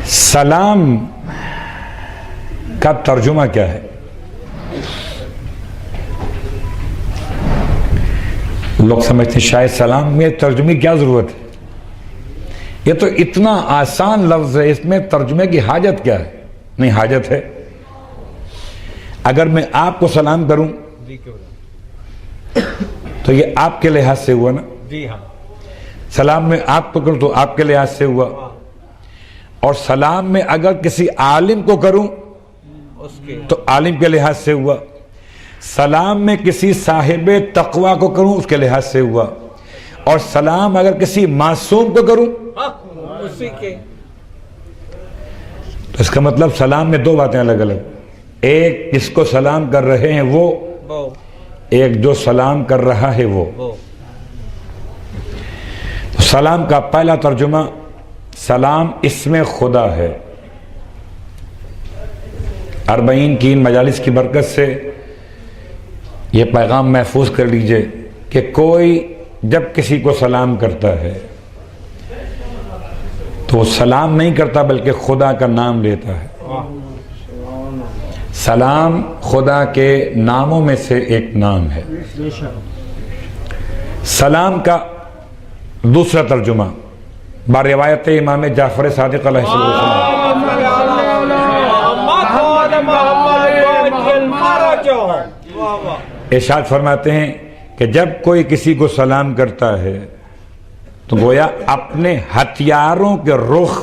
سلام کا ترجمہ کیا ہے؟ لوگ سمجھتے ہیں شاید سلام میں ترجمے کی کیا ضرورت ہے، یہ تو اتنا آسان لفظ ہے، اس میں ترجمے کی حاجت کیا ہے؟ نہیں، حاجت ہے۔ اگر میں آپ کو سلام کروں تو یہ آپ کے لحاظ سے ہوا نا؟ جی ہاں۔ سلام میں آپ کو کروں تو آپ کے لحاظ سے ہوا، اور سلام میں اگر کسی عالم کو کروں تو عالم کے لحاظ سے ہوا، سلام میں کسی صاحب تقوی کو کروں اس کے لحاظ سے ہوا، اور سلام اگر کسی معصوم کو کروں اسی کے۔ تو اس کا مطلب سلام میں دو باتیں الگ الگ، ایک جس کو سلام کر رہے ہیں وہ، ایک جو سلام کر رہا ہے وہ۔ سلام کا پہلا ترجمہ سلام اسم خدا ہے۔ 40 کی ان مجالس کی برکت سے یہ پیغام محفوظ کر لیجئے کہ کوئی جب کسی کو سلام کرتا ہے تو وہ سلام نہیں کرتا بلکہ خدا کا نام لیتا ہے۔ سلام خدا کے ناموں میں سے ایک نام ہے۔ سلام کا دوسرا ترجمہ باروایت امام جعفر صادق علیہ السلام ارشاد فرماتے ہیں کہ جب کوئی کسی کو سلام کرتا ہے تو گویا اپنے ہتھیاروں کے رخ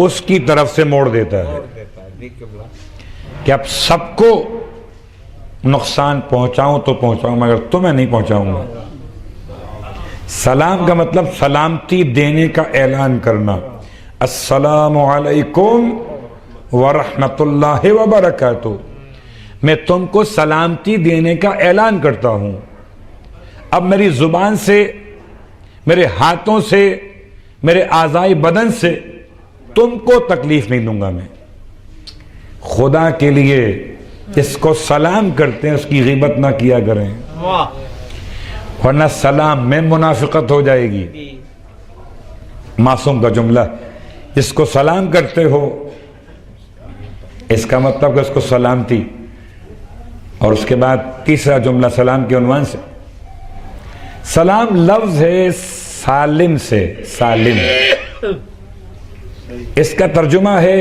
اس کی طرف سے موڑ دیتا ہے کہ اب سب کو نقصان پہنچاؤں تو پہنچاؤں مگر تمہیں نہیں پہنچاؤں گا۔ سلام کا مطلب سلامتی دینے کا اعلان کرنا، السلام علیکم ورحمۃ اللہ وبرکاتہ، میں تم کو سلامتی دینے کا اعلان کرتا ہوں، اب میری زبان سے، میرے ہاتھوں سے، میرے اعضائے بدن سے تم کو تکلیف نہیں دوں گا۔ میں خدا کے لیے جس کو سلام کرتے ہیں اس کی غیبت نہ کیا کریں، ورنہ سلام میں منافقت ہو جائے گی۔ معصوم کا جملہ، جس کو سلام کرتے ہو، اس کا مطلب کہ اس کو سلامتی، اور اس کے بعد تیسرا جملہ سلام کے عنوان سے۔ سلام لفظ ہے سالم سے، سالم، اس کا ترجمہ ہے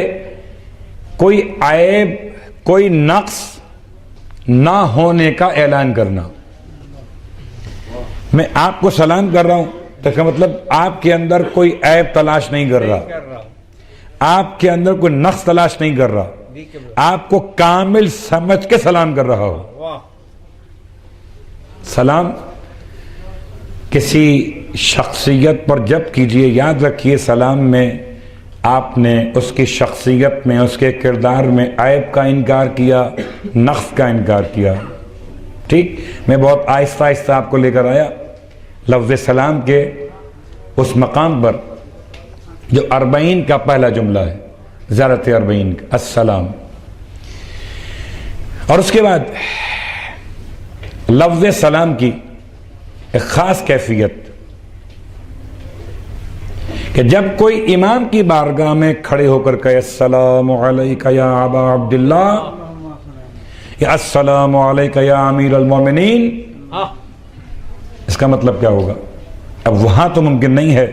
کوئی عیب، کوئی نقص نہ ہونے کا اعلان کرنا۔ میں آپ کو سلام کر رہا ہوں تو اس کا مطلب آپ کے اندر کوئی عیب تلاش نہیں کر رہا، آپ کے اندر کوئی نقص تلاش نہیں کر رہا، آپ کو کامل سمجھ کے سلام کر رہا ہو۔ سلام کسی شخصیت پر جب کیجئے، یاد رکھیے سلام میں آپ نے اس کی شخصیت میں، اس کے کردار میں عیب کا انکار کیا، نقص کا انکار کیا۔ ٹھیک، میں بہت آہستہ آہستہ آپ کو لے کر آیا لفظ سلام کے اس مقام پر جو 40 کا پہلا جملہ ہے، زیارت 40 کا، السلام۔ اور اس کے بعد لفظ سلام کی ایک خاص کیفیت کہ جب کوئی امام کی بارگاہ میں کھڑے ہو کر کہے السلام علیکہ یا ابا عبداللہ، یا السلام علیکہ یا امیر المومنین، اس کا مطلب کیا ہوگا؟ اب وہاں تو ممکن نہیں ہے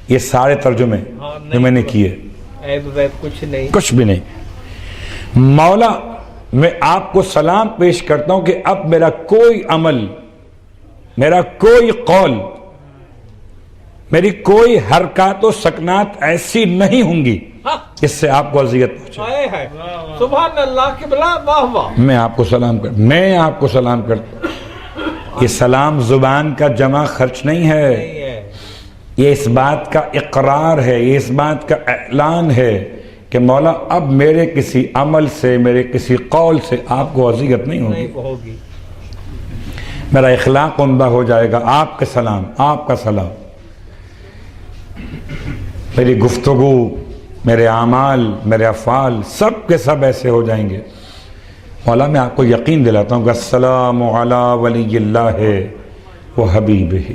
یہ سارے ترجمے جو میں نے کیے، کچھ بھی نہیں۔ مولا میں آپ کو سلام پیش کرتا ہوں کہ اب میرا کوئی عمل، میرا کوئی قول، میری کوئی حرکات و سکنات ایسی نہیں ہوں گی جس سے آپ کو اذیت پہنچے۔ سبحان اللہ کی بلا، واہ واہ۔ میں آپ کو سلام کرتا ہوں، یہ سلام زبان کا جمع خرچ نہیں ہے، یہ اس بات کا اقرار ہے، یہ اس بات کا اعلان ہے کہ مولا اب میرے کسی عمل سے، میرے کسی قول سے آپ کو اذیت نہیں ہوگی، میرا اخلاق عمدہ ہو جائے گا، آپ کا سلام، آپ کا سلام، میری گفتگو، میرے اعمال، میرے افعال سب کے سب ایسے ہو جائیں گے۔ مولا میں آپ کو یقین دلاتا ہوں کہ السلام علی ولی اللہ و حبیبہ۔